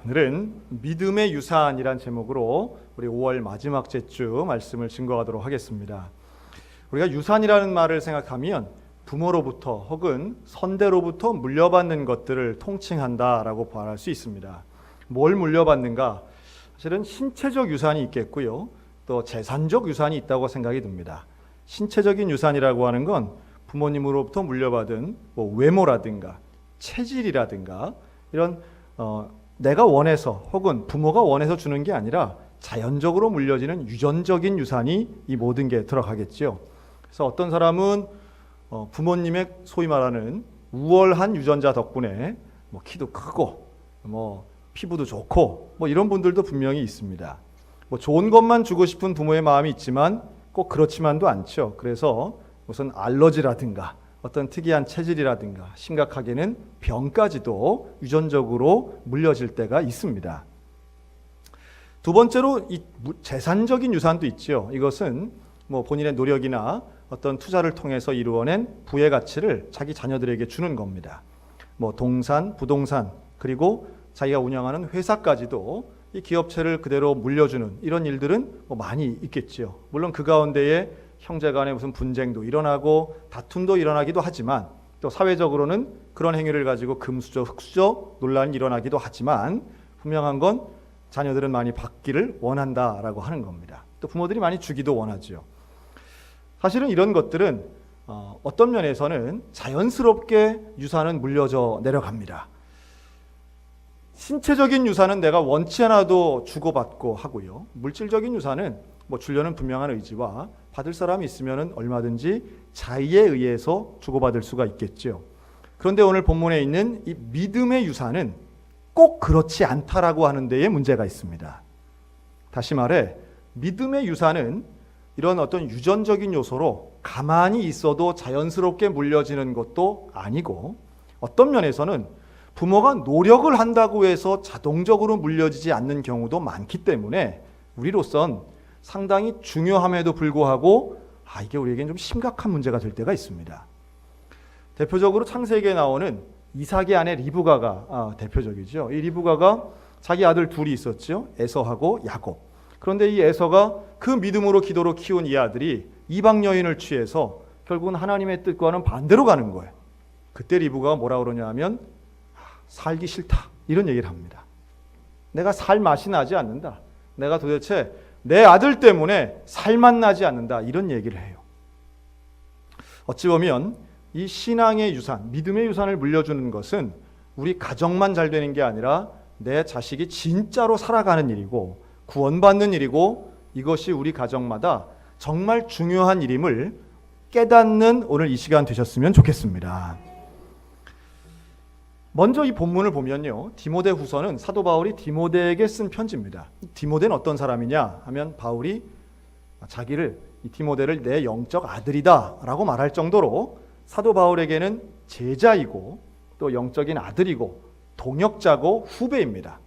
오늘은 믿음의 유산이란 제목으로 우리 5월 마지막 제주 말씀을 증거하도록 하겠습니다. 우리가 유산이라는 말을 생각하면 부모로부터 혹은 선대로부터 물려받는 것들을 통칭한다라고 말할 수 있습니다. 뭘 물려받는가? 사실은 신체적 유산이 있겠고요. 또 재산적 유산이 있다고 생각이 듭니다. 신체적인 유산이라고 하는 건 부모님으로부터 물려받은 외모라든가 체질이라든가 이런 내가 원해서 혹은 부모가 원해서 주는 게 아니라 자연적으로 물려지는 유전적인 유산이 이 모든 게 들어가겠죠. 그래서 어떤 사람은 부모님의 소위 말하는 우월한 유전자 덕분에 키도 크고 피부도 좋고 이런 분들도 분명히 있습니다. 좋은 것만 주고 싶은 부모의 마음이 있지만 꼭 그렇지만도 않죠. 그래서 무슨 알러지라든가 어떤 특이한 체질이라든가 심각하게는 병까지도 유전적으로 물려질 때가 있습니다. 두 번째로 이 재산적인 유산도 있죠. 이것은 본인의 노력이나 어떤 투자를 통해서 이루어낸 부의 가치를 자기 자녀들에게 주는 겁니다. 동산, 부동산, 그리고 자기가 운영하는 회사까지도 이 기업체를 그대로 물려주는 이런 일들은 많이 있겠죠. 물론 그 가운데에 형제 간에 무슨 분쟁도 일어나고 다툼도 일어나기도 하지만 또 사회적으로는 그런 행위를 가지고 금수저, 흑수저 논란이 일어나기도 하지만 분명한 건 자녀들은 많이 받기를 원한다라고 하는 겁니다. 또 부모들이 많이 주기도 원하죠. 사실은 이런 것들은 어떤 면에서는 자연스럽게 유산은 물려져 내려갑니다. 신체적인 유산은 내가 원치 않아도 주고받고 하고요. 물질적인 유산은 주려는 분명한 의지와 받을 사람이 있으면 얼마든지 자의에 의해서 주고받을 수가 있겠죠. 그런데 오늘 본문에 있는 이 믿음의 유산은 꼭 그렇지 않다라고 하는 데에 문제가 있습니다. 다시 말해 믿음의 유산은 이런 어떤 유전적인 요소로 가만히 있어도 자연스럽게 물려지는 것도 아니고 어떤 면에서는 부모가 노력을 한다고 해서 자동적으로 물려지지 않는 경우도 많기 때문에 우리로선 상당히 중요함에도 불구하고 이게 우리에겐 좀 심각한 문제가 될 때가 있습니다. 대표적으로 창세기에 나오는 이삭의 아내 리브가가 대표적이죠. 이 리브가가 자기 아들 둘이 있었죠. 에서하고 야곱. 그런데 이 에서가 그 믿음으로 기도로 키운 이 아들이 이방 여인을 취해서 결국은 하나님의 뜻과는 반대로 가는 거예요. 그때 리브가가 뭐라 그러냐 하면 살기 싫다 이런 얘기를 합니다. 내가 살 맛이 나지 않는다. 내가 도대체 내 아들 때문에 살맛 나지 않는다 이런 얘기를 해요. 어찌 보면 이 신앙의 유산, 믿음의 유산을 물려주는 것은 우리 가정만 잘 되는 게 아니라 내 자식이 진짜로 살아가는 일이고 구원받는 일이고 이것이 우리 가정마다 정말 중요한 일임을 깨닫는 오늘 이 시간 되셨으면 좋겠습니다. 먼저 이 본문을 보면요. 디모데 후서는 사도 바울이 디모데에게 쓴 편지입니다. 디모데는 어떤 사람이냐 하면 바울이 자기를 이 디모데를 내 영적 아들이다 라고 말할 정도로 사도 바울에게는 제자이고 또 영적인 아들이고 동역자고 후배입니다.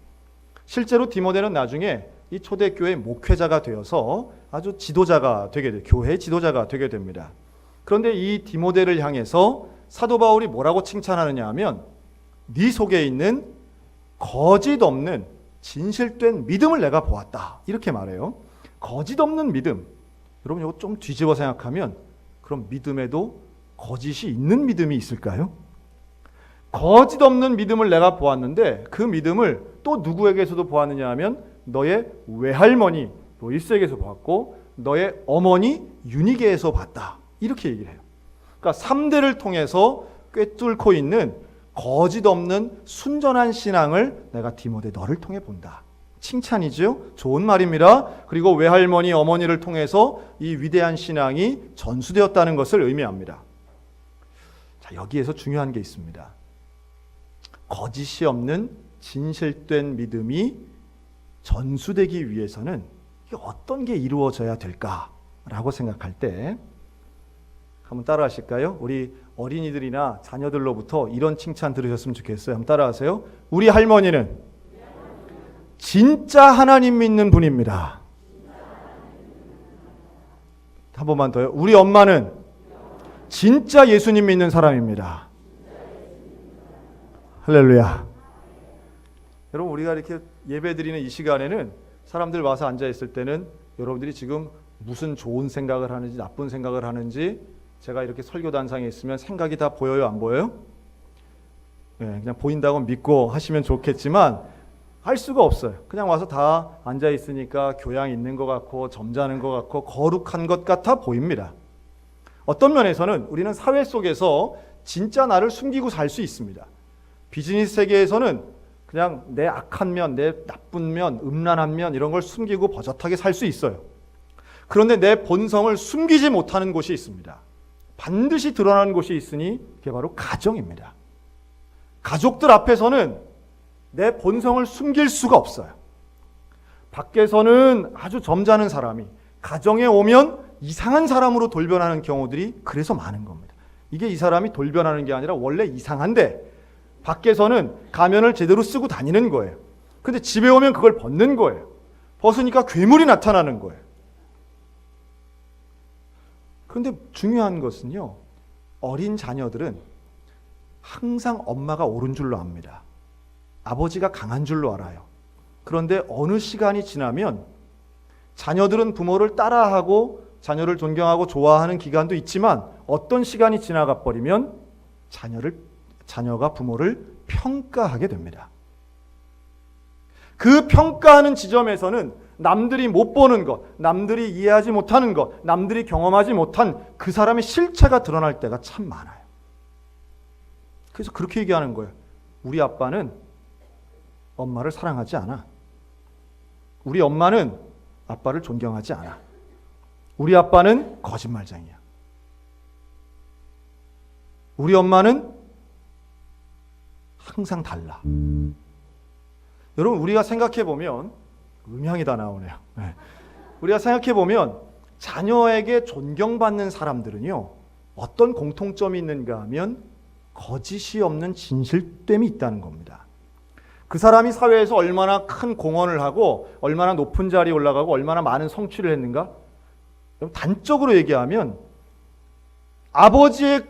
실제로 디모데는 나중에 이 초대교회 목회자가 되어서 아주 지도자가 되게 돼요. 교회 지도자가 되게 됩니다. 그런데 이 디모데를 향해서 사도 바울이 뭐라고 칭찬하느냐 하면 네 속에 있는 거짓 없는 진실된 믿음을 내가 보았다. 이렇게 말해요. 거짓 없는 믿음. 여러분 이거 좀 뒤집어 생각하면 그럼 믿음에도 거짓이 있는 믿음이 있을까요? 거짓 없는 믿음을 내가 보았는데 그 믿음을 또 누구에게서도 보았느냐 하면 너의 외할머니 로이스에게서 보았고 너의 어머니 유니게에서 봤다. 이렇게 얘기를 해요. 그러니까 3대를 통해서 꿰뚫고 있는 거짓 없는 순전한 신앙을 내가 디모데 너를 통해 본다. 칭찬이죠. 좋은 말입니다. 그리고 외할머니, 어머니를 통해서 이 위대한 신앙이 전수되었다는 것을 의미합니다. 자, 여기에서 중요한 게 있습니다. 거짓이 없는 진실된 믿음이 전수되기 위해서는 이게 어떤 게 이루어져야 될까라고 생각할 때 한번 따라 하실까요? 우리 어린이들이나 자녀들로부터 이런 칭찬 들으셨으면 좋겠어요. 한번 따라 하세요. 우리 할머니는 진짜 하나님 믿는 분입니다. 한 번만 더요. 우리 엄마는 진짜 예수님 믿는 사람입니다. 할렐루야. 여러분, 우리가 이렇게 예배 드리는 이 시간에는 사람들 와서 앉아 있을 때는 여러분들이 지금 무슨 좋은 생각을 하는지 나쁜 생각을 하는지 제가 이렇게 설교단상에 있으면 생각이 다 보여요, 안 보여요? 네, 그냥 보인다고 믿고 하시면 좋겠지만 할 수가 없어요. 그냥 와서 다 앉아 있으니까 교양 있는 것 같고 점잖은 것 같고 거룩한 것 같아 보입니다. 어떤 면에서는 우리는 사회 속에서 진짜 나를 숨기고 살 수 있습니다. 비즈니스 세계에서는 그냥 내 악한 면, 내 나쁜 면, 음란한 면 이런 걸 숨기고 버젓하게 살 수 있어요. 그런데 내 본성을 숨기지 못하는 곳이 있습니다. 반드시 드러나는 곳이 있으니 그게 바로 가정입니다. 가족들 앞에서는 내 본성을 숨길 수가 없어요. 밖에서는 아주 점잖은 사람이 가정에 오면 이상한 사람으로 돌변하는 경우들이 그래서 많은 겁니다. 이게 이 사람이 돌변하는 게 아니라 원래 이상한데 밖에서는 가면을 제대로 쓰고 다니는 거예요. 근데 집에 오면 그걸 벗는 거예요. 벗으니까 괴물이 나타나는 거예요. 그런데 중요한 것은요, 어린 자녀들은 항상 엄마가 옳은 줄로 압니다. 아버지가 강한 줄로 알아요. 그런데 어느 시간이 지나면 자녀들은 부모를 따라하고 자녀를 존경하고 좋아하는 기간도 있지만 어떤 시간이 지나가 버리면 자녀가 부모를 평가하게 됩니다. 그 평가하는 지점에서는 남들이 못 보는 것, 남들이 이해하지 못하는 것, 남들이 경험하지 못한 그 사람의 실체가 드러날 때가 참 많아요. 그래서 그렇게 얘기하는 거예요. 우리 아빠는 엄마를 사랑하지 않아. 우리 엄마는 아빠를 존경하지 않아. 우리 아빠는 거짓말쟁이야. 우리 엄마는 항상 달라. 여러분, 우리가 생각해보면 음향이 다 나오네요. 네. 우리가 생각해보면 자녀에게 존경받는 사람들은요, 어떤 공통점이 있는가 하면 거짓이 없는 진실됨이 있다는 겁니다. 그 사람이 사회에서 얼마나 큰 공헌을 하고 얼마나 높은 자리에 올라가고 얼마나 많은 성취를 했는가? 단적으로 얘기하면 아버지의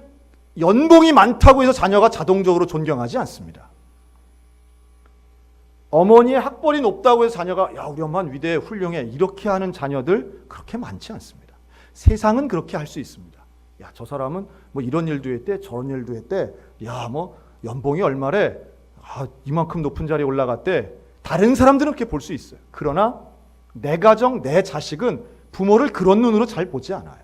연봉이 많다고 해서 자녀가 자동적으로 존경하지 않습니다. 어머니의 학벌이 높다고 해서 자녀가 야, 우리 엄마는 위대해, 훌륭해 이렇게 하는 자녀들 그렇게 많지 않습니다. 세상은 그렇게 할 수 있습니다. 야, 저 사람은 뭐 이런 일도 했대, 저런 일도 했대. 야, 뭐 연봉이 얼마래? 아, 이만큼 높은 자리에 올라갔대. 다른 사람들은 그렇게 볼 수 있어요. 그러나 내 가정, 내 자식은 부모를 그런 눈으로 잘 보지 않아요.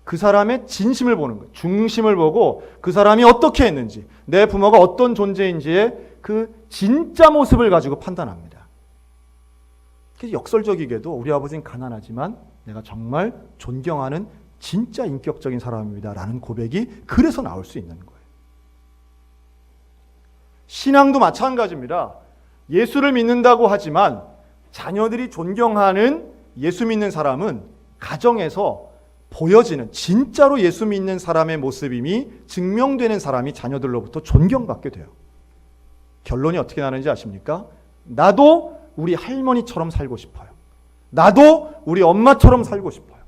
그 사람의 진심을 보는 거예요. 중심을 보고 그 사람이 어떻게 했는지, 내 부모가 어떤 존재인지의 그 진짜 모습을 가지고 판단합니다. 그래서 역설적이게도 우리 아버지는 가난하지만 내가 정말 존경하는 진짜 인격적인 사람입니다 라는 고백이 그래서 나올 수 있는 거예요. 신앙도 마찬가지입니다. 예수를 믿는다고 하지만 자녀들이 존경하는 예수 믿는 사람은 가정에서 보여지는 진짜로 예수 믿는 사람의 모습임이 증명되는 사람이 자녀들로부터 존경받게 돼요. 결론이 어떻게 나는지 아십니까? 나도 우리 할머니처럼 살고 싶어요. 나도 우리 엄마처럼 살고 싶어요.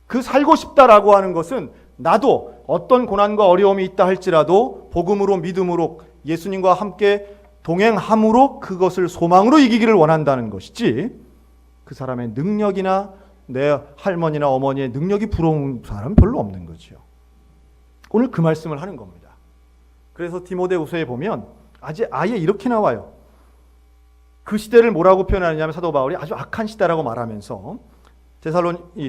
그 살고 싶다라고 하는 것은 나도 어떤 고난과 어려움이 있다 할지라도 복음으로 믿음으로 예수님과 함께 동행함으로 그것을 소망으로 이기기를 원한다는 것이지, 그 사람의 능력이나 내 할머니나 어머니의 능력이 부러운 사람은 별로 없는 거죠. 오늘 그 말씀을 하는 겁니다. 그래서 디모데후서에 보면 아예 이렇게 나와요. 그 시대를 뭐라고 표현하느냐면 사도 바울이 아주 악한 시대라고 말하면서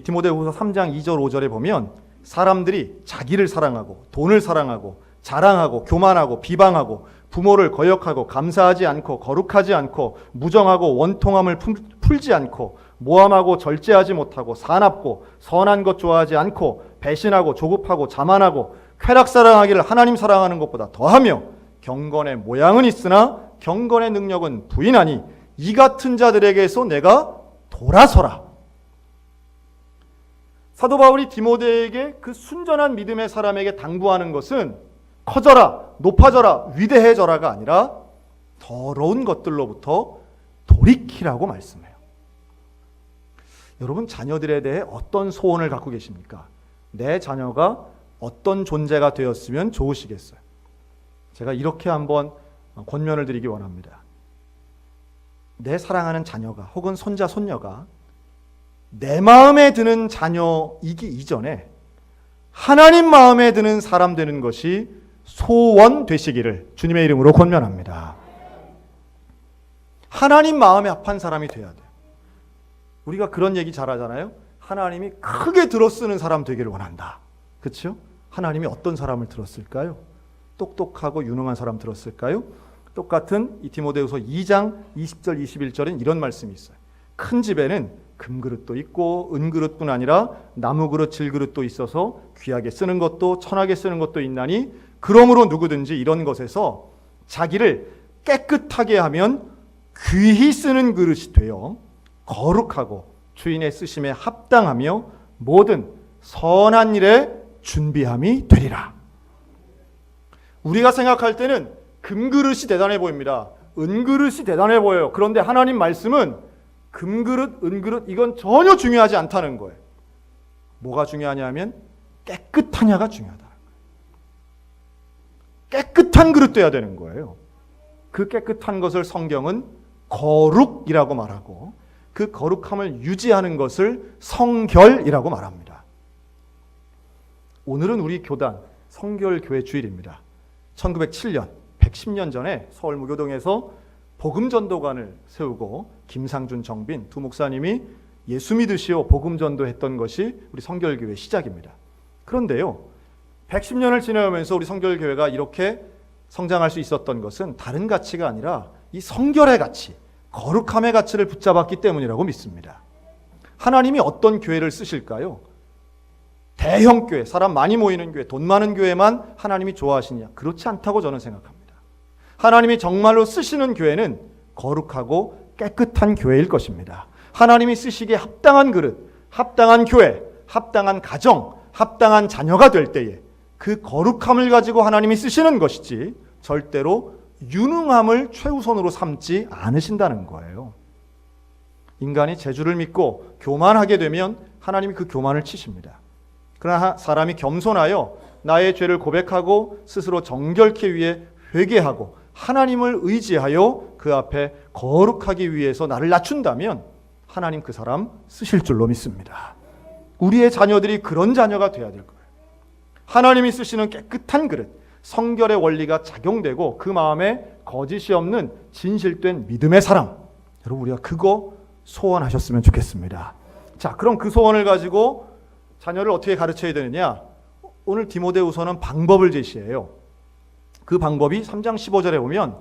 디모데후서 3장 2절 5절에 보면 사람들이 자기를 사랑하고 돈을 사랑하고 자랑하고 교만하고 비방하고 부모를 거역하고 감사하지 않고 거룩하지 않고 무정하고 원통함을 풀지 않고 모함하고 절제하지 못하고 사납고 선한 것 좋아하지 않고 배신하고 조급하고 자만하고 쾌락 사랑하기를 하나님 사랑하는 것보다 더하며 경건의 모양은 있으나 경건의 능력은 부인하니 이 같은 자들에게서 내가 돌아서라. 사도 바울이 디모데에게 그 순전한 믿음의 사람에게 당부하는 것은 커져라, 높아져라, 위대해져라가 아니라 더러운 것들로부터 돌이키라고 말씀해요. 여러분, 자녀들에 대해 어떤 소원을 갖고 계십니까? 내 자녀가 어떤 존재가 되었으면 좋으시겠어요? 제가 이렇게 한번 권면을 드리기 원합니다. 내 사랑하는 자녀가 혹은 손자, 손녀가 내 마음에 드는 자녀이기 이전에 하나님 마음에 드는 사람 되는 것이 소원되시기를 주님의 이름으로 권면합니다. 하나님 마음에 합한 사람이 돼야 돼요. 우리가 그런 얘기 잘 하잖아요. 하나님이 크게 들어쓰는 사람 되기를 원한다. 그렇죠? 하나님이 어떤 사람을 들었을까요? 똑똑하고 유능한 사람 들었을까요? 똑같은 이 디모데후서 2장 20절 21절엔 이런 말씀이 있어요. 큰 집에는 금그릇도 있고 은그릇뿐 아니라 나무그릇, 질그릇도 있어서 귀하게 쓰는 것도 천하게 쓰는 것도 있나니 그러므로 누구든지 이런 것에서 자기를 깨끗하게 하면 귀히 쓰는 그릇이 되어 거룩하고 주인의 쓰심에 합당하며 모든 선한 일에 준비함이 되리라. 우리가 생각할 때는 금그릇이 대단해 보입니다. 은그릇이 대단해 보여요. 그런데 하나님 말씀은 금그릇, 은그릇 이건 전혀 중요하지 않다는 거예요. 뭐가 중요하냐면 깨끗하냐가 중요하다. 깨끗한 그릇 돼야 되는 거예요. 그 깨끗한 것을 성경은 거룩이라고 말하고 그 거룩함을 유지하는 것을 성결이라고 말합니다. 오늘은 우리 교단 성결교회 주일입니다. 1907년 110년 전에 서울 무교동에서 복음전도관을 세우고 김상준, 정빈 두 목사님이 예수 믿으시오 복음전도했던 것이 우리 성결교회 시작입니다. 그런데요, 110년을 지나면서 우리 성결교회가 이렇게 성장할 수 있었던 것은 다른 가치가 아니라 이 성결의 가치, 거룩함의 가치를 붙잡았기 때문이라고 믿습니다. 하나님이 어떤 교회를 쓰실까요? 대형 교회, 사람 많이 모이는 교회, 돈 많은 교회만 하나님이 좋아하시냐? 그렇지 않다고 저는 생각합니다. 하나님이 정말로 쓰시는 교회는 거룩하고 깨끗한 교회일 것입니다. 하나님이 쓰시기에 합당한 그릇, 합당한 교회, 합당한 가정, 합당한 자녀가 될 때에 그 거룩함을 가지고 하나님이 쓰시는 것이지 절대로 유능함을 최우선으로 삼지 않으신다는 거예요. 인간이 재주를 믿고 교만하게 되면 하나님이 그 교만을 치십니다. 그러나 사람이 겸손하여 나의 죄를 고백하고 스스로 정결케 위해 회개하고 하나님을 의지하여 그 앞에 거룩하기 위해서 나를 낮춘다면 하나님 그 사람 쓰실 줄로 믿습니다. 우리의 자녀들이 그런 자녀가 돼야 될 거예요. 하나님이 쓰시는 깨끗한 그릇, 성결의 원리가 작용되고 그 마음에 거짓이 없는 진실된 믿음의 사람. 여러분 우리가 그거 소원하셨으면 좋겠습니다. 자, 그럼 그 소원을 가지고 자녀를 어떻게 가르쳐야 되느냐? 오늘 디모데후서는 방법을 제시해요. 그 방법이 3장 15절에 보면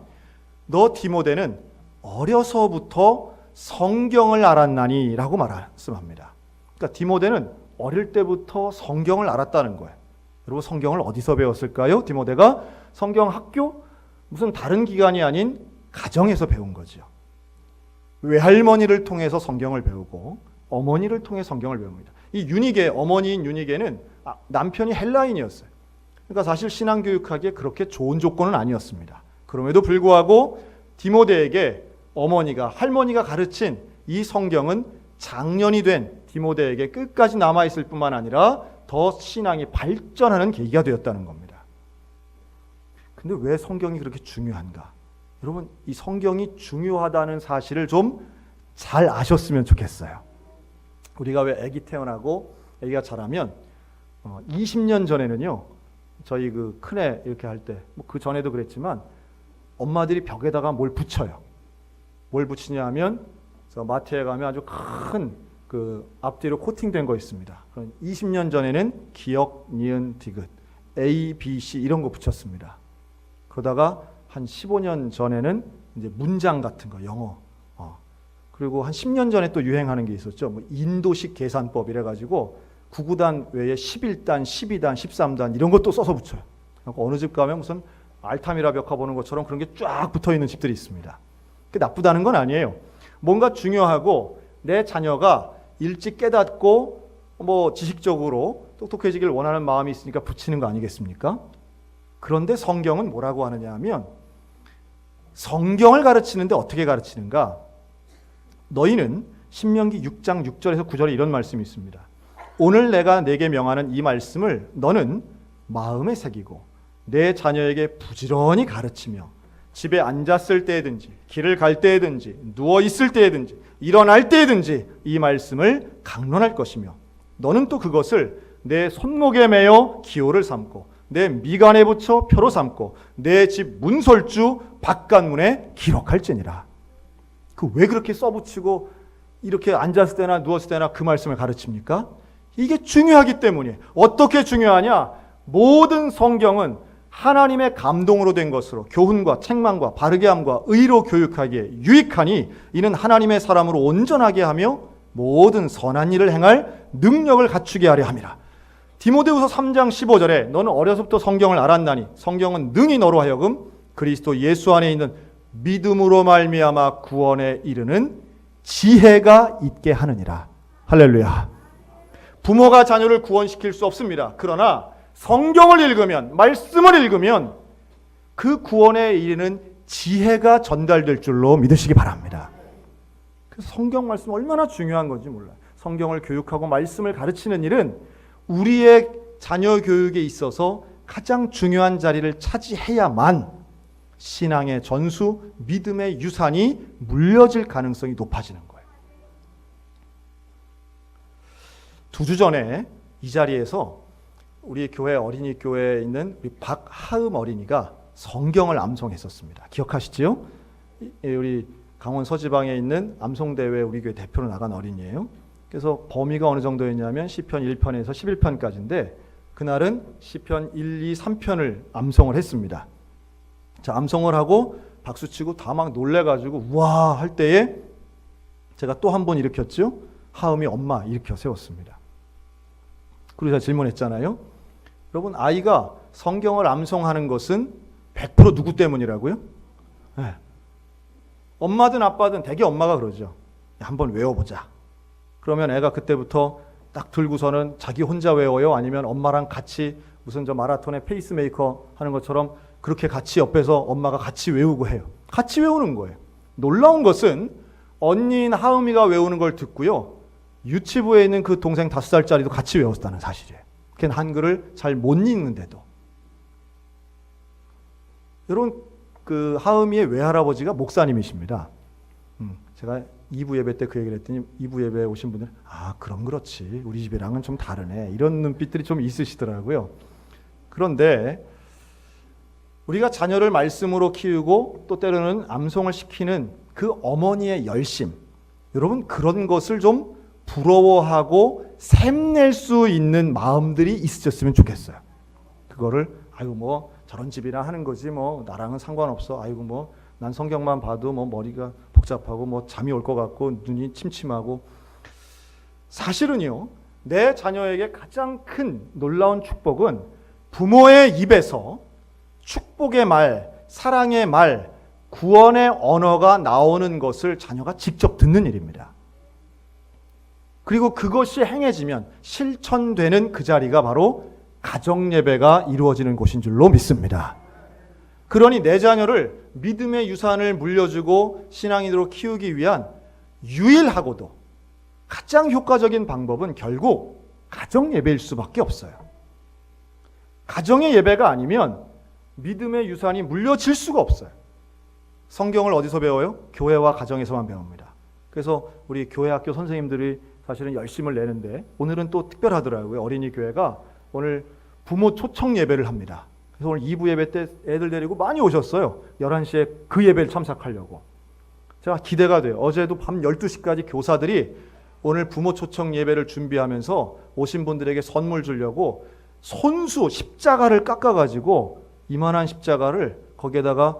너 디모데는 어려서부터 성경을 알았나니 라고 말씀합니다. 그러니까 디모데는 어릴 때부터 성경을 알았다는 거예요. 여러분 성경을 어디서 배웠을까요? 디모데가 성경 학교? 무슨 다른 기관이 아닌 가정에서 배운 거죠. 외할머니를 통해서 성경을 배우고 어머니를 통해 성경을 배웁니다. 이 유니게, 어머니인 유니게는 남편이 헬라인이었어요. 그러니까 사실 신앙교육하기에 그렇게 좋은 조건은 아니었습니다. 그럼에도 불구하고 디모데에게 어머니가, 할머니가 가르친 이 성경은 장년이 된 디모데에게 끝까지 남아있을 뿐만 아니라 더 신앙이 발전하는 계기가 되었다는 겁니다. 근데 왜 성경이 그렇게 중요한가? 여러분 이 성경이 중요하다는 사실을 좀 잘 아셨으면 좋겠어요. 우리가 왜 아기 태어나고 아기가 자라면 20년 전에는요, 저희 그 큰애 이렇게 할 때, 그 전에도 그랬지만 엄마들이 벽에다가 뭘 붙여요. 뭘 붙이냐 하면 마트에 가면 아주 큰 그 앞뒤로 코팅된 거 있습니다. 20년 전에는 기역, 니은, 디귿, A, B, C 이런 거 붙였습니다. 그러다가 한 15년 전에는 이제 문장 같은 거, 영어. 그리고 한 10년 전에 또 유행하는 게 있었죠. 뭐 인도식 계산법 이래가지고 9구단 외에 11단, 12단, 13단 이런 것도 써서 붙여요. 어느 집 가면 무슨 알타미라 벽화 보는 것처럼 그런 게 쫙 붙어 있는 집들이 있습니다. 그게 나쁘다는 건 아니에요. 뭔가 중요하고 내 자녀가 일찍 깨닫고 뭐 지식적으로 똑똑해지길 원하는 마음이 있으니까 붙이는 거 아니겠습니까? 그런데 성경은 뭐라고 하느냐 하면 성경을 가르치는데 어떻게 가르치는가? 너희는 신명기 6장 6절에서 9절에 이런 말씀이 있습니다. 오늘 내가 내게 명하는 이 말씀을 너는 마음에 새기고 내 자녀에게 부지런히 가르치며 집에 앉았을 때든지 길을 갈 때든지 누워 있을 때든지 일어날 때든지 이 말씀을 강론할 것이며 너는 또 그것을 내 손목에 매어 기호를 삼고 내 미간에 붙여 표로 삼고 내 집 문설주 바깥문에 기록할지니라. 그 왜 그렇게 써붙이고 이렇게 앉았을 때나 누웠을 때나 그 말씀을 가르칩니까? 이게 중요하기 때문이에요. 어떻게 중요하냐? 모든 성경은 하나님의 감동으로 된 것으로 교훈과 책망과 바르게함과 의로 교육하기에 유익하니 이는 하나님의 사람으로 온전하게 하며 모든 선한 일을 행할 능력을 갖추게 하려 함이라. 디모데후서 3장 15절에 너는 어려서부터 성경을 알았나니 성경은 능히 너로 하여금 그리스도 예수 안에 있는 믿음으로 말미암아 구원에 이르는 지혜가 있게 하느니라. 할렐루야. 부모가 자녀를 구원시킬 수 없습니다. 그러나 성경을 읽으면, 말씀을 읽으면 그 구원에 이르는 지혜가 전달될 줄로 믿으시기 바랍니다. 그래서 성경 말씀 얼마나 중요한 건지 몰라요. 성경을 교육하고 말씀을 가르치는 일은 우리의 자녀 교육에 있어서 가장 중요한 자리를 차지해야만 신앙의 전수, 믿음의 유산이 물려질 가능성이 높아지는 거예요. 2주 전에 이 자리에서 우리 교회 어린이 교회에 있는 우리 박하음 어린이가 성경을 암송했었습니다. 기억하시지요? 우리 강원 서지방에 있는 암송대회 우리 교회 대표로 나간 어린이에요. 그래서 범위가 어느 정도였냐면 시편 1편에서 11편까지인데 그날은 시편 1, 2, 3편을 암송을 했습니다. 자, 암송을 하고 박수치고 다 막 놀래가지고 우와 할 때에 제가 또 한 번 일으켰죠. 하음이 엄마 일으켜 세웠습니다. 그리고 제가 질문했잖아요. 여러분, 아이가 성경을 암송하는 것은 100% 누구 때문이라고요? 네. 엄마든 아빠든 대개 엄마가 그러죠. 한번 외워보자. 그러면 애가 그때부터 딱 들고서는 자기 혼자 외워요? 아니면 엄마랑 같이 무슨 저 마라톤의 페이스메이커 하는 것처럼 그렇게 같이 옆에서 엄마가 같이 외우고 해요. 같이 외우는 거예요. 놀라운 것은 언니인 하음이가 외우는 걸 듣고요. 유치부에 있는 그 동생 5살짜리도 같이 외웠다는 사실이에요. 걔는 한글을 잘 못 읽는데도. 여러분, 그 하음이의 외할아버지가 목사님이십니다. 제가 2부 예배 때 그 얘기를 했더니 2부 예배에 오신 분들은 아, 그럼 그렇지. 우리 집이랑은 좀 다르네. 이런 눈빛들이 좀 있으시더라고요. 그런데 우리가 자녀를 말씀으로 키우고 또 때로는 암송을 시키는 그 어머니의 열심, 여러분 그런 것을 좀 부러워하고 샘낼 수 있는 마음들이 있으셨으면 좋겠어요. 그거를 아이고 뭐 저런 집이나 하는 거지 뭐 나랑은 상관없어. 아이고 뭐 난 성경만 봐도 뭐 머리가 복잡하고 뭐 잠이 올 것 같고 눈이 침침하고. 사실은요, 내 자녀에게 가장 큰 놀라운 축복은 부모의 입에서 축복의 말, 사랑의 말, 구원의 언어가 나오는 것을 자녀가 직접 듣는 일입니다. 그리고 그것이 행해지면 실천되는 그 자리가 바로 가정예배가 이루어지는 곳인 줄로 믿습니다. 그러니 내 자녀를 믿음의 유산을 물려주고 신앙인으로 키우기 위한 유일하고도 가장 효과적인 방법은 결국 가정예배일 수밖에 없어요. 가정의 예배가 아니면 믿음의 유산이 물려질 수가 없어요. 성경을 어디서 배워요? 교회와 가정에서만 배웁니다. 그래서 우리 교회 학교 선생님들이 사실은 열심을 내는데 오늘은 또 특별하더라고요. 어린이 교회가 오늘 부모 초청 예배를 합니다. 그래서 오늘 2부 예배 때 애들 데리고 많이 오셨어요. 11시에 그 예배를 참석하려고. 제가 기대가 돼요. 어제도 밤 12시까지 교사들이 오늘 부모 초청 예배를 준비하면서 오신 분들에게 선물 주려고 손수 십자가를 깎아가지고 이만한 십자가를 거기에다가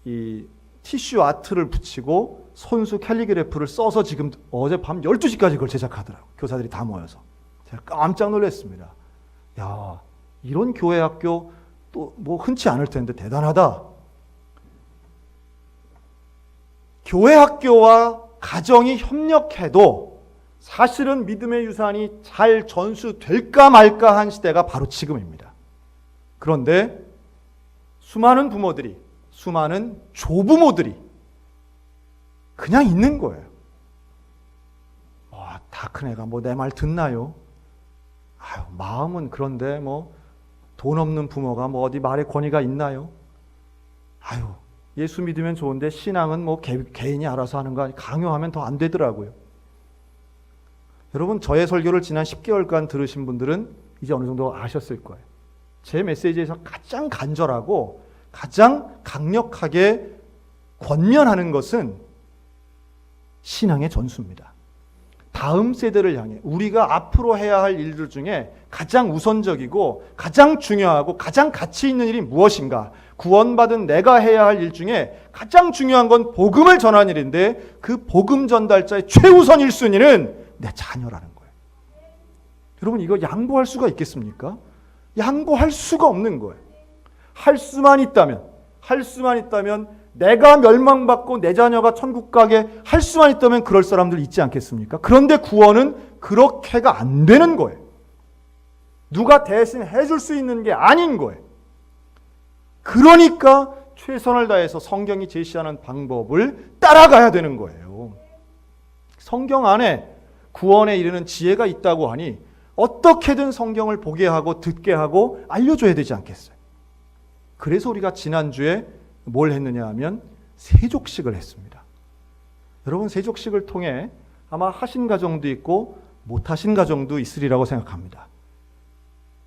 이 티슈 아트를 붙이고 손수 캘리그래프를 써서 지금 어젯밤 12시까지 그걸 제작하더라고요. 교사들이 다 모여서. 제가 깜짝 놀랐습니다. 야, 이런 교회 학교 또 뭐 흔치 않을 텐데 대단하다. 교회 학교와 가정이 협력해도 사실은 믿음의 유산이 잘 전수될까 말까 한 시대가 바로 지금입니다. 그런데 수많은 부모들이, 수많은 조부모들이 그냥 있는 거예요. 다 큰 애가 뭐 내 말 듣나요? 아유, 마음은 그런데 뭐 돈 없는 부모가 뭐 어디 말의 권위가 있나요? 아유, 예수 믿으면 좋은데 신앙은 뭐 개인이 알아서 하는 거 아니, 강요하면 더 안 되더라고요. 여러분, 저의 설교를 지난 10개월간 들으신 분들은 이제 어느 정도 아셨을 거예요. 제 메시지에서 가장 간절하고 가장 강력하게 권면하는 것은 신앙의 전수입니다. 다음 세대를 향해 우리가 앞으로 해야 할 일들 중에 가장 우선적이고 가장 중요하고 가장 가치 있는 일이 무엇인가? 구원받은 내가 해야 할 일 중에 가장 중요한 건 복음을 전하는 일인데 그 복음 전달자의 최우선 1순위는 내 자녀라는 거예요. 여러분, 이거 양보할 수가 있겠습니까? 양보할 수가 없는 거예요. 할 수만 있다면 내가 멸망받고 내 자녀가 천국 가게 할 수만 있다면 그럴 사람들 있지 않겠습니까? 그런데 구원은 그렇게가 안 되는 거예요. 누가 대신 해줄 수 있는 게 아닌 거예요. 그러니까 최선을 다해서 성경이 제시하는 방법을 따라가야 되는 거예요. 성경 안에 구원에 이르는 지혜가 있다고 하니 어떻게든 성경을 보게 하고 듣게 하고 알려줘야 되지 않겠어요? 그래서 우리가 지난주에 뭘 했느냐 하면 세족식을 했습니다. 여러분, 세족식을 통해 아마 하신 가정도 있고 못 하신 가정도 있으리라고 생각합니다.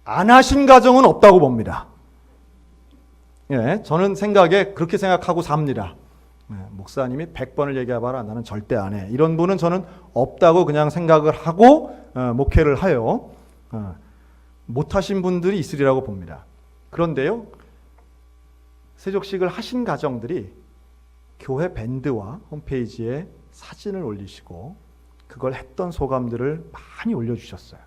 안 하신 가정은 없다고 봅니다. 예, 저는 그렇게 생각하고 삽니다. 목사님이 100번을 얘기해봐라, 나는 절대 안 해. 이런 분은 저는 없다고 그냥 생각을 하고 목회를 해요. 못 하신 분들이 있으리라고 봅니다. 그런데요, 세족식을 하신 가정들이 교회 밴드와 홈페이지에 사진을 올리시고 그걸 했던 소감들을 많이 올려주셨어요.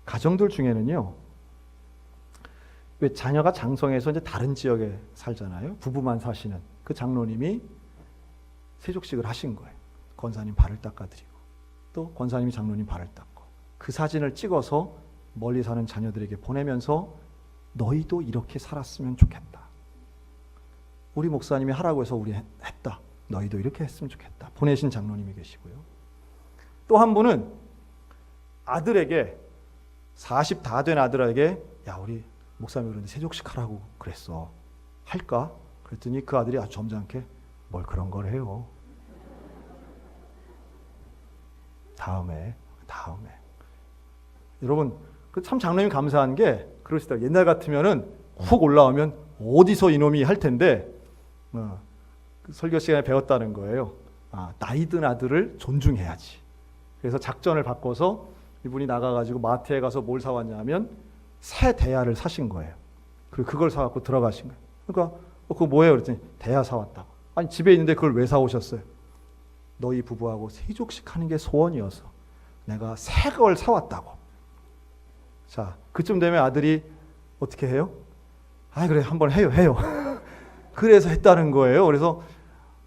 가정들 중에는요, 왜 자녀가 장성해서 이제 다른 지역에 살잖아요. 부부만 사시는 그 장로님이 세족식을 하신 거예요. 권사님 발을 닦아드리고 또 권사님이 장로님 발을 닦고 그 사진을 찍어서 멀리 사는 자녀들에게 보내면서 너희도 이렇게 살았으면 좋겠다. 우리 목사님이 하라고 해서 우리 했다. 너희도 이렇게 했으면 좋겠다. 보내신 장로님이 계시고요. 또 한 분은 아들에게 40 다 된 아들에게 야, 우리 목사님이 그런데 세족식 하라고 그랬어. 할까? 그랬더니 그 아들이 아주 점잖게 뭘 그런 걸 해요. 다음에. 여러분, 참 장로님 감사한 게 그러시더라고요. 옛날 같으면은 훅 올라오면 어디서 이놈이 할 텐데 그 설교 시간에 배웠다는 거예요. 나이 든 아들을 존중해야지. 그래서 작전을 바꿔서 이분이 나가가지고 마트에 가서 뭘 사왔냐면 새 대야를 사신 거예요. 그리고 그걸 사갖고 들어가신 거예요. 그러니까 그거 뭐예요? 그랬더니 대야 사왔다고. 아니, 집에 있는데 그걸 왜 사오셨어요? 너희 부부하고 세족식 하는 게 소원이어서 내가 새 걸 사왔다고. 자, 그쯤 되면 아들이 어떻게 해요? 그래, 한번 해요. 그래서 했다는 거예요. 그래서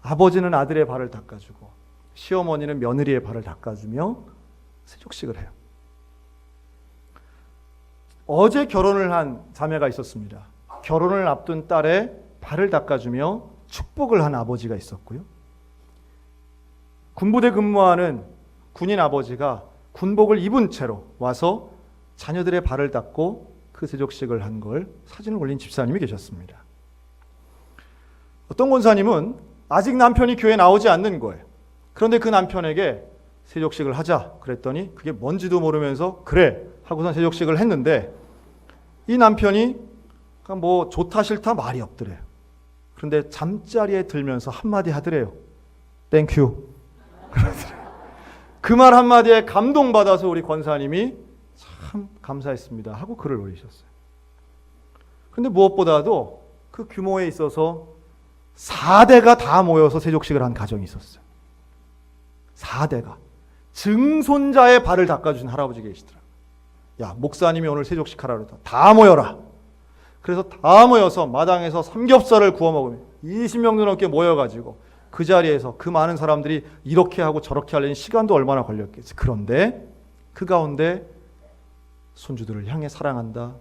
아버지는 아들의 발을 닦아주고 시어머니는 며느리의 발을 닦아주며 세족식을 해요. 어제 결혼을 한 자매가 있었습니다. 결혼을 앞둔 딸의 발을 닦아주며 축복을 한 아버지가 있었고요. 군부대 근무하는 군인 아버지가 군복을 입은 채로 와서 자녀들의 발을 닦고 그 세족식을 한 걸 사진을 올린 집사님이 계셨습니다. 어떤 권사님은 아직 남편이 교회에 나오지 않는 거예요. 그런데 그 남편에게 세족식을 하자 그랬더니 그게 뭔지도 모르면서 그래 하고선 세족식을 했는데 이 남편이 뭐 좋다 싫다 말이 없더래요. 그런데 잠자리에 들면서 한마디 하더래요. 땡큐. 그 말 한마디에 감동받아서 우리 권사님이 참 감사했습니다 하고 글을 올리셨어요. 그런데 무엇보다도 그 규모에 있어서 4대가 다 모여서 세족식을 한 가정이 있었어요. 4대가. 증손자의 발을 닦아준 할아버지 계시더라고요. 야, 목사님이 오늘 세족식 하라 그랬다. 다 모여라. 그래서 다 모여서 마당에서 삼겹살을 구워 먹으며 20명도 넘게 모여가지고 그 자리에서 그 많은 사람들이 이렇게 하고 저렇게 하려니 시간도 얼마나 걸렸겠지. 그런데 그 가운데 손주들을 향해 사랑한다,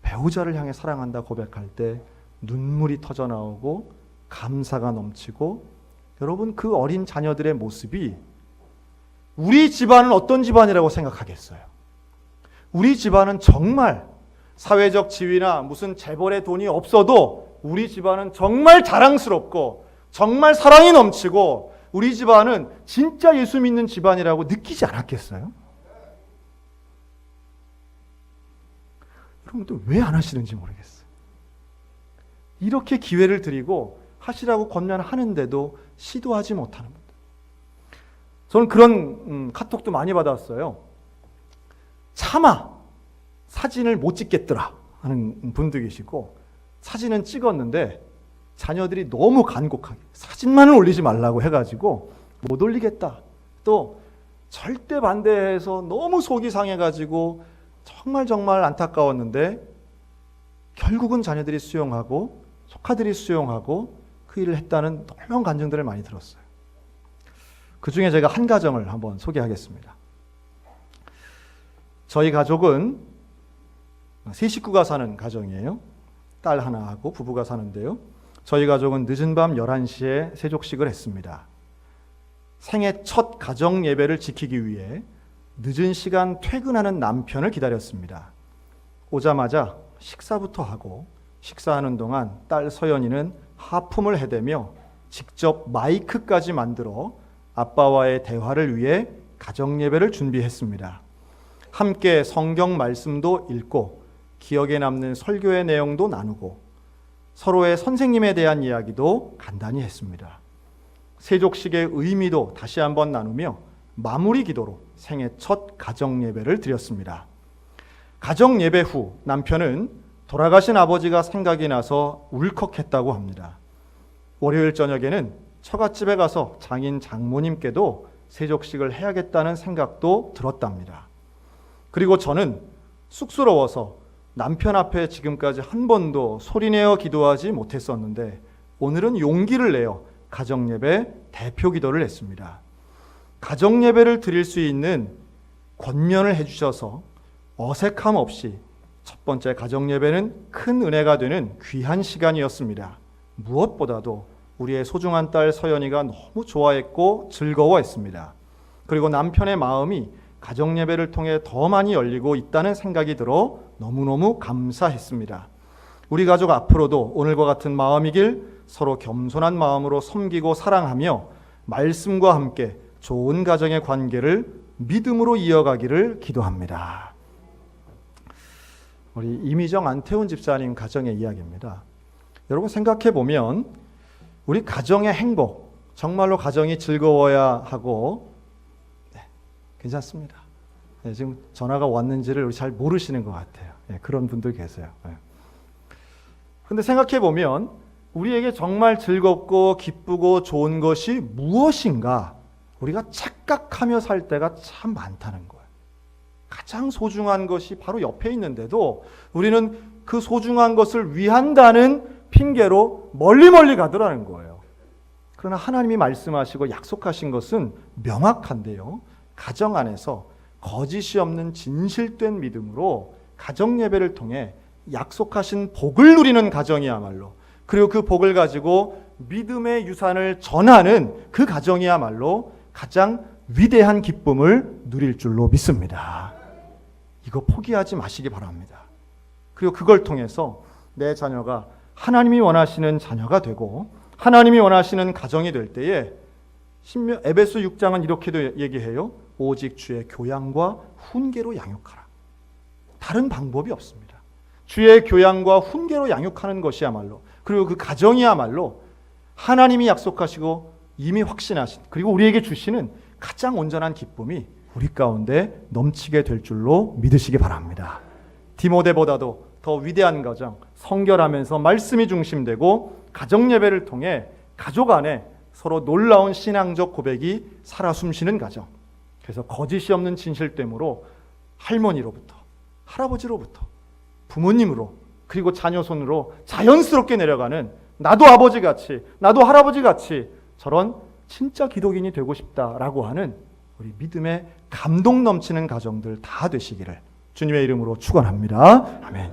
배우자를 향해 사랑한다 고백할 때 눈물이 터져 나오고 감사가 넘치고, 여러분 그 어린 자녀들의 모습이 우리 집안은 어떤 집안이라고 생각하겠어요? 우리 집안은 정말 사회적 지위나 무슨 재벌의 돈이 없어도 우리 집안은 정말 자랑스럽고 정말 사랑이 넘치고 우리 집안은 진짜 예수 믿는 집안이라고 느끼지 않았겠어요? 여러분들 왜 안 하시는지 모르겠어요. 이렇게 기회를 드리고 하시라고 권면하는데도 시도하지 못하는 분들. 저는 그런 카톡도 많이 받았어요. 차마 사진을 못 찍겠더라 하는 분도 계시고, 사진은 찍었는데 자녀들이 너무 간곡하게 사진만은 올리지 말라고 해가지고 못 올리겠다. 또 절대 반대해서 너무 속이 상해가지고 정말 안타까웠는데 결국은 자녀들이 수용하고 조카들이 수용하고 그 일을 했다는 놀라운 간증들을 많이 들었어요. 그 중에 제가 한 가정을 한번 소개하겠습니다. 저희 가족은 세 식구가 사는 가정이에요. 딸 하나하고 부부가 사는데요. 저희 가족은 늦은 밤 11시에 세족식을 했습니다. 생애 첫 가정 예배를 지키기 위해 늦은 시간 퇴근하는 남편을 기다렸습니다. 오자마자 식사부터 하고 식사하는 동안 딸 서연이는 하품을 해대며 직접 마이크까지 만들어 아빠와의 대화를 위해 가정 예배를 준비했습니다. 함께 성경 말씀도 읽고 기억에 남는 설교의 내용도 나누고 서로의 선생님에 대한 이야기도 간단히 했습니다. 세족식의 의미도 다시 한번 나누며 마무리 기도로 생애 첫 가정 예배를 드렸습니다. 가정 예배 후 남편은 돌아가신 아버지가 생각이 나서 울컥했다고 합니다. 월요일 저녁에는 처갓집에 가서 장인 장모님께도 세족식을 해야겠다는 생각도 들었답니다. 그리고 저는 쑥스러워서 남편 앞에 지금까지 한 번도 소리내어 기도하지 못했었는데 오늘은 용기를 내어 가정예배 대표 기도를 했습니다. 가정예배를 드릴 수 있는 권면을 해주셔서 어색함 없이 첫 번째 가정예배는 큰 은혜가 되는 귀한 시간이었습니다. 무엇보다도 우리의 소중한 딸 서연이가 너무 좋아했고 즐거워했습니다. 그리고 남편의 마음이 가정예배를 통해 더 많이 열리고 있다는 생각이 들어 너무너무 감사했습니다. 우리 가족 앞으로도 오늘과 같은 마음이길 서로 겸손한 마음으로 섬기고 사랑하며 말씀과 함께 좋은 가정의 관계를 믿음으로 이어가기를 기도합니다. 우리 이미정 안태훈 집사님 가정의 이야기입니다. 여러분 생각해 보면 우리 가정의 행복, 정말로 가정이 즐거워야 하고 괜찮습니다. 지금 전화가 왔는지를 우리 잘 모르시는 것 같아요. 그런 분들 계세요. 그런데 생각해 보면 우리에게 정말 즐겁고 기쁘고 좋은 것이 무엇인가 우리가 착각하며 살 때가 참 많다는 거예요. 가장 소중한 것이 바로 옆에 있는데도 우리는 그 소중한 것을 위한다는 핑계로 멀리 가더라는 거예요. 그러나 하나님이 말씀하시고 약속하신 것은 명확한데요. 가정 안에서 거짓이 없는 진실된 믿음으로 가정 예배를 통해 약속하신 복을 누리는 가정이야말로, 그리고 그 복을 가지고 믿음의 유산을 전하는 그 가정이야말로 가장 위대한 기쁨을 누릴 줄로 믿습니다. 이거 포기하지 마시기 바랍니다. 그리고 그걸 통해서 내 자녀가 하나님이 원하시는 자녀가 되고 하나님이 원하시는 가정이 될 때에 에베소 6장은 이렇게도 얘기해요. 오직 주의 교양과 훈계로 양육하라. 다른 방법이 없습니다. 주의 교양과 훈계로 양육하는 것이야말로, 그리고 그 가정이야말로 하나님이 약속하시고 이미 확신하신, 그리고 우리에게 주시는 가장 온전한 기쁨이 우리 가운데 넘치게 될 줄로 믿으시기 바랍니다. 디모데보다도 더 위대한 가정, 성결하면서 말씀이 중심되고 가정 예배를 통해 가족 안에 서로 놀라운 신앙적 고백이 살아 숨쉬는 가정. 그래서 거짓이 없는 진실됨으로 할머니로부터 할아버지로부터 부모님으로 그리고 자녀 손으로 자연스럽게 내려가는, 나도 아버지같이 나도 할아버지같이 저런 진짜 기독인이 되고 싶다라고 하는 우리 믿음의 감동 넘치는 가정들 다 되시기를 주님의 이름으로 축원합니다. 아멘.